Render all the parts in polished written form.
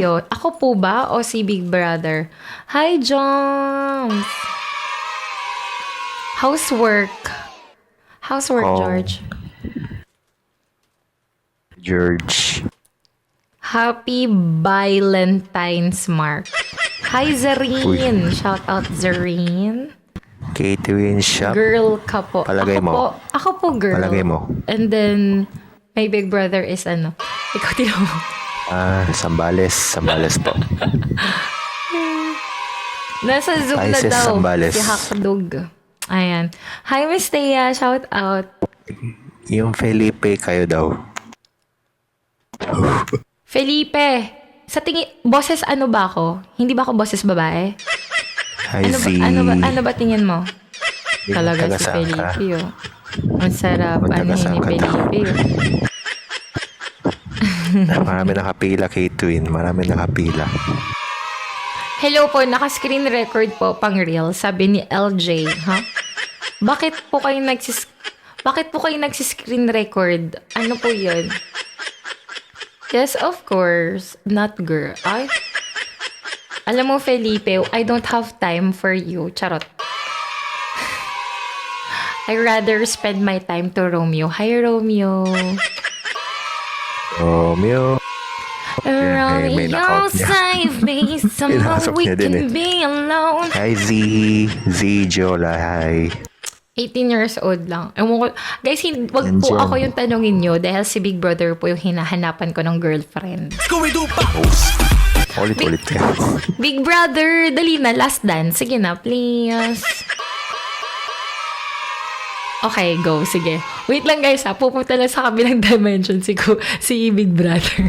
Yo, ako po ba o si Big Brother? Hi, Joms! How's work? How's work, Oh. George? George. Happy Valentine's, Mark. Hi, Zareen! Shout out, Zareen. Catherine Shop. Girl ka po. Palagay mo. Ako po, girl. Palagay mo. And then, my big brother is ano. Ikaw, tinan mo. Sambales. Sambales po. Nasa Zoom na Isis daw. Sambales. Si Hakdog. Ayan. Hi, Miss Thea. Shout out. Yung Felipe kayo daw. Felipe. Sa tingin, boses ano ba ako? Hindi ba ako boses babae? Hi, Ano ba tingin mo? Talaga si taga-saan ka? Felipe, oh. Ang sarap. Kung Ano taga-saan ni ka daw? Felipe, oh. Marami nakapila kay Twin. Marami nakapila. Hello po, naka-screen record po pang real, sabi ni LJ, ha? Bakit po kayo nagsiscreen record? Ano po 'yun? Yes, of course. Not girl. Ay. Alam mo, Felipe, I don't have time for you. Charot. I rather spend my time to Romeo. Hi, Romeo. Romeo. Romeo, may knockout niya. save me. Somehow Pinasok we niya din can be alone. Hi, Z Jola. Hi. 18 years old lang. Ewan ko, guys, wag po Nandiyan. ako yung tanongin nyo dahil si Big Brother po yung hinahanapan ko ng girlfriend. Ulit-ulit ka. Big Brother, dali na, last dance. Sige na, please. Okay, go. Sige. Wait lang guys ha. Pupunta lang sa kabilang dimension si Big Brother.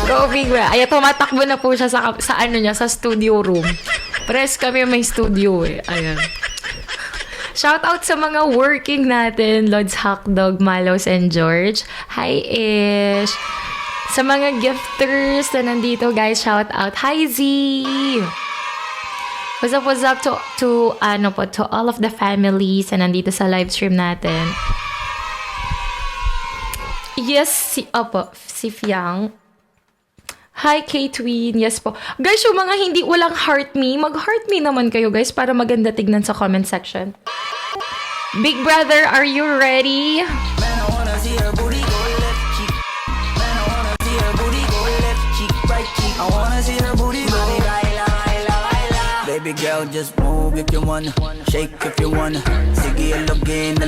Go, Big Brother. Ay, tumatakbo na po siya sa ano niya, sa studio room. Press kami may studio eh. Ayan. Shout out sa mga working natin, Lods Hotdog, Malos, and George. Hi, Ish. Sa mga gifters na nandito, guys, shout out. Hi, Z. What's up to all of the families na nandito sa live stream natin. Yes, si Fiang. Hi, K-Tween. Yes po. Guys, yung mga walang heart me, mag-heart me naman kayo, guys, para maganda tignan sa comment section. Big Brother, are you ready? Baby girl, just move if you wanna, shake if you wanna. Sige, alugin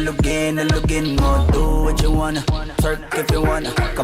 mo, do what you wanna, twerk if you wanna.